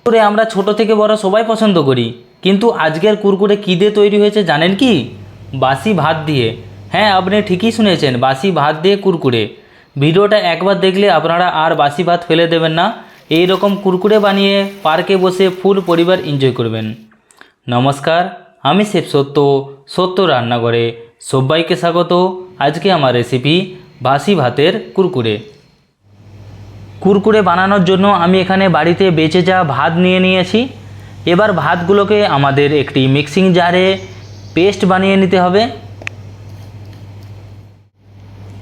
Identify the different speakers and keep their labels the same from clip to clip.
Speaker 1: কুরকুরে আমরা ছোট থেকে বড় সবাই পছন্দ করি, কিন্তু আজকের কুরকুরে কী দিয়ে তৈরি হয়েছে জানেন কি? বাসি ভাত দিয়ে। হ্যাঁ, আপনি ঠিকই শুনেছেন, বাসি ভাত দিয়ে কুরকুরে। ভিডিওটা একবার দেখলে আপনারা আর বাসি ভাত ফেলে দেবেন না। এই রকম কুরকুরে বানিয়ে পার্কে বসে ফুল পরিবার এনজয় করবেন। নমস্কার, আমি শেফ সত্য রান্নাঘরে সবাইকে স্বাগত। আজকে আমার রেসিপি বাসি ভাতের কুরকুরে। কুরকুরে বানানোর জন্য আমি এখানে বাড়িতে বেঁচে যাওয়া ভাত নিয়ে নিয়েছি। এবার ভাতগুলোকে আমাদের একটি মিক্সিং জারে পেস্ট বানিয়ে নিতে হবে।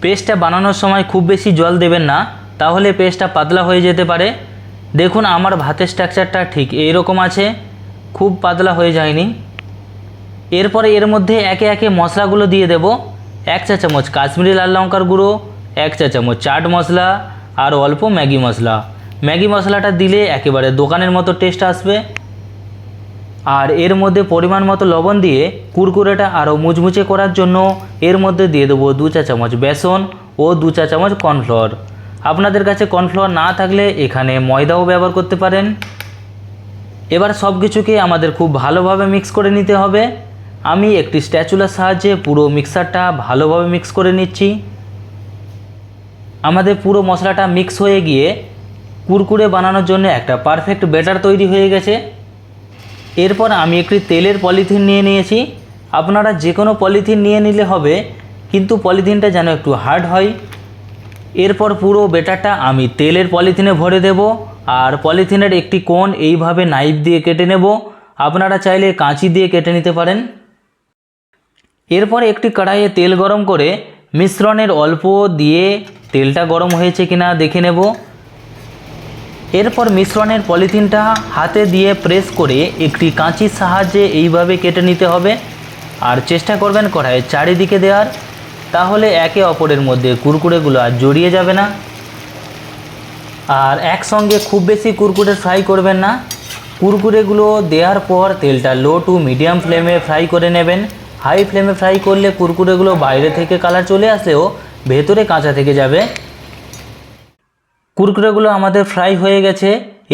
Speaker 1: পেস্টটা বানানোর সময় খুব বেশি জল দেবেন না, তাহলে পেস্টটা পাতলা হয়ে যেতে পারে। দেখুন আমার ভাতের স্ট্রাকচারটা ঠিক এইরকম আছে, খুব পাতলা হয়ে যায়নি। এরপরে এর মধ্যে একে একে মশলাগুলো দিয়ে দেব। 1 চা চামচ কাশ্মীরি লাল লঙ্কার গুঁড়ো, 1 চা চামচ চাট মশলা আর অল্প ম্যাগি মশলা। ম্যাগি মশলাটা দিলে একেবারে দোকানের মতো টেস্ট আসবে। আর এর মধ্যে পরিমাণ মতো লবণ দিয়ে কুরকুরেটা আরও মুচমুচে করার জন্য এর মধ্যে দিয়ে দেবো 2 চা চামচ বেসন ও 2 চা চামচ কর্নফ্লাওয়ার। আপনাদের কাছে কর্নফ্লাওয়ার না থাকলে এখানে ময়দাও ব্যবহার করতে পারেন। এবার সব কিছুকে আমাদের খুব ভালোভাবে মিক্স করে নিতে হবে। আমি একটি স্প্যাচুলার সাহায্যে পুরো মিক্সারটা ভালোভাবে মিক্স করে নিচ্ছি। আমাদের পুরো মশলাটা মিক্স হয়ে গিয়ে কুরকুরে বানানোর জন্য একটা পারফেক্ট ব্যাটার তৈরি হয়ে গেছে। এরপর আমি একটি তেলের পলিথিন নিয়ে নিয়েছি। আপনারা যে কোনো পলিথিন নিয়ে নিলে হবে, কিন্তু পলিথিনটা যেন একটু হার্ড হয়। এরপর পুরো ব্যাটারটা আমি তেলের পলিথিনে ভরে দেব, আর পলিথিনের একটি কোণ এইভাবে নাইফ দিয়ে কেটে নেব। আপনারা চাইলে কাঁচি দিয়ে কেটে নিতে পারেন। এরপর একটি কড়াইয়ে তেল গরম করে মিশ্রণের অল্প দিয়ে তেলটা গরম হয়েছে কিনা দেখে নেব। এরপর মিশ্রণের পলিথিনটা হাতে দিয়ে প্রেস করে একটি কাঁচির সাহায্যে এইভাবে কেটে নিতে হবে। আর চেষ্টা করবেন কড়াইয়ের চারিদিকে দেওয়ার, তাহলে একে অপরের মধ্যে কুরকুরেগুলো আর জড়িয়ে যাবে না। আর একসঙ্গে খুব বেশি কুরকুরে ফ্রাই করবেন না। কুরকুরেগুলো দেওয়ার পর তেলটা লো টু মিডিয়াম ফ্লেমে ফ্রাই করে নেবেন। হাই ফ্লেমে ফ্রাই করলে কুরকুরেগুলো বাইরে থেকে কালার চলে আসলেও ভেতরে কাঁচা থেকে যাবে। কুরকুরেগুলো আমাদের ফ্রাই হয়ে গেছে।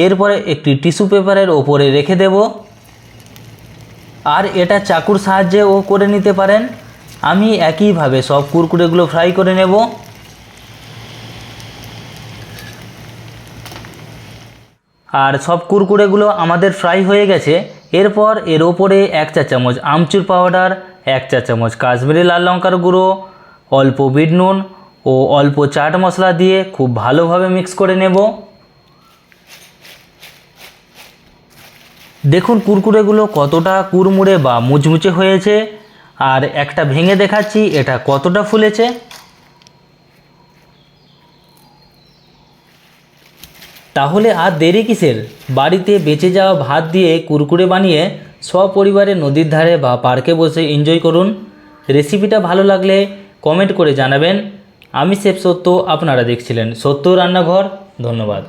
Speaker 1: এরপরে একটি টিস্যু পেপারের ওপরে রেখে দেব, আর এটা চাকুর সাহায্যেও করে নিতে পারেন। আমি একইভাবে সব কুরকুরেগুলো ফ্রাই করে নেব। আর সব কুরকুরেগুলো আমাদের ফ্রাই হয়ে গেছে। এরপর এর ওপরে 1 চা চামচ আমচুর পাউডার, 1 চা চামচ কাশ্মীরি লাল লঙ্কার গুঁড়ো, অল্প বিট নুন ও অল্প চাট মশলা দিয়ে খুব ভালোভাবে মিক্স করে নেব। দেখুন কুরকুরেগুলো কতটা কুড়মুড়ে বা মুচমুচে হয়েছে, আর একটা ভেঙে দেখাচ্ছি এটা কতটা ফুলেছে। তাহলে আর দেরি কিসের? বাড়িতে বেঁচে যাওয়া ভাত দিয়ে কুরকুরে বানিয়ে সপরিবারে নদীর ধারে বা পার্কে বসে এনজয় করুন। রেসিপিটা ভালো লাগলে কমেন্ট করে জানাবেন। আমি শেফ সত্য, আপনারা দেখছিলেন সত্য রান্নাঘর। ধন্যবাদ।